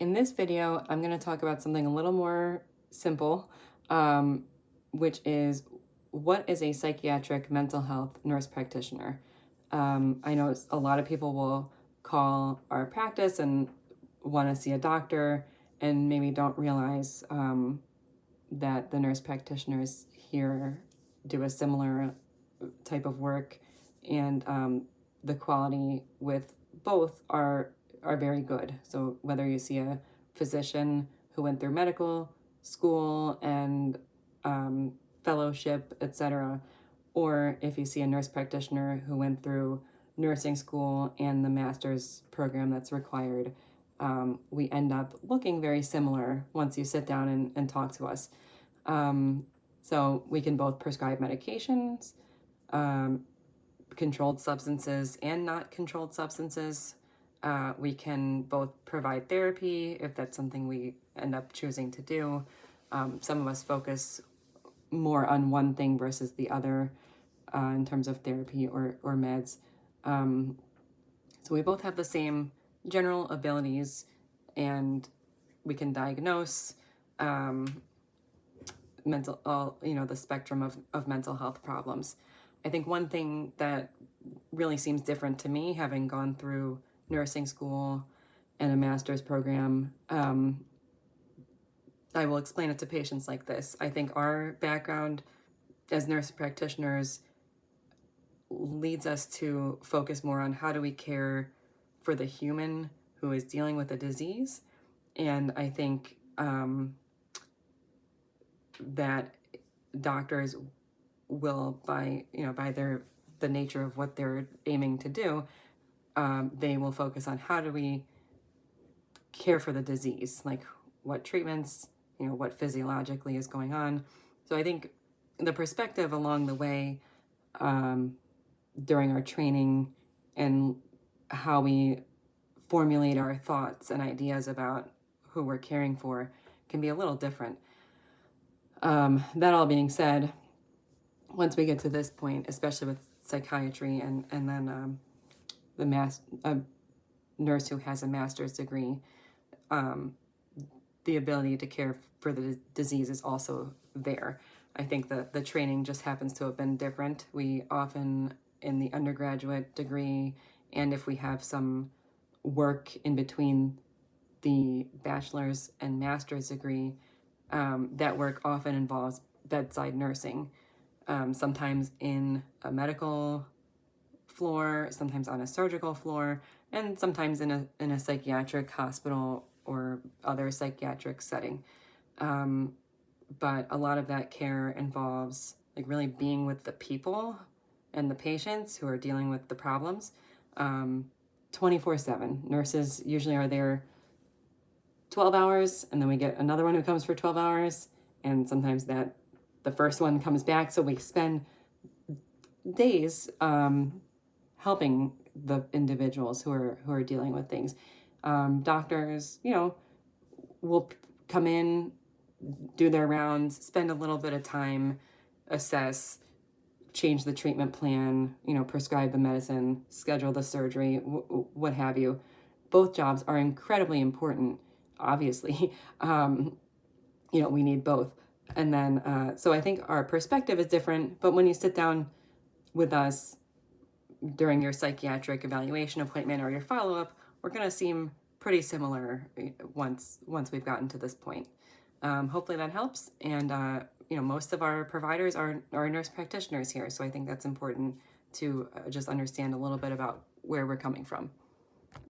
In this video, I'm going to talk about something a little more simple, which is what is a psychiatric mental health nurse practitioner? I know a lot of people will call our practice and want to see a doctor and maybe don't realize that the nurse practitioners here do a similar type of work, and the quality with both are very good. So whether you see a physician who went through medical school and fellowship, etc., or if you see a nurse practitioner who went through nursing school and the master's program that's required, we end up looking very similar once you sit down and talk to us. So we can both prescribe medications, controlled substances and not controlled substances. We can both provide therapy if that's something we end up choosing to do. Some of us focus more on one thing versus the other in terms of therapy or meds. So we both have the same general abilities, and we can diagnose the spectrum of mental health problems. I think one thing that really seems different to me, having gone through nursing school and a master's program, I will explain it to patients like this. I think our background as nurse practitioners leads us to focus more on how do we care for the human who is dealing with a disease. And I think that doctors will, by the nature of what they're aiming to do, they will focus on how do we care for the disease, like what treatments, what physiologically is going on. So I think the perspective along the way during our training and how we formulate our thoughts and ideas about who we're caring for can be a little different. That all being said, once we get to this point, especially with psychiatry and then a nurse who has a master's degree, the ability to care for the disease is also there. I think the training just happens to have been different. We often, in the undergraduate degree, and if we have some work in between the bachelor's and master's degree, that work often involves bedside nursing, sometimes in a medical floor, sometimes on a surgical floor, and sometimes in a psychiatric hospital or other psychiatric setting. But a lot of that care involves like really being with the people and the patients who are dealing with the problems 24/7. Nurses usually are there 12 hours, and then we get another one who comes for 12 hours, and sometimes that the first one comes back, so we spend days helping the individuals who are dealing with things. Doctors, will come in, do their rounds, spend a little bit of time, assess, change the treatment plan, prescribe the medicine, schedule the surgery, what have you. Both jobs are incredibly important, obviously. We need both. And then, so I think our perspective is different, but when you sit down with us during your psychiatric evaluation appointment or your follow-up, we're going to seem pretty similar once we've gotten to this point. Hopefully that helps. And, most of our providers are nurse practitioners here. So I think that's important to just understand a little bit about where we're coming from.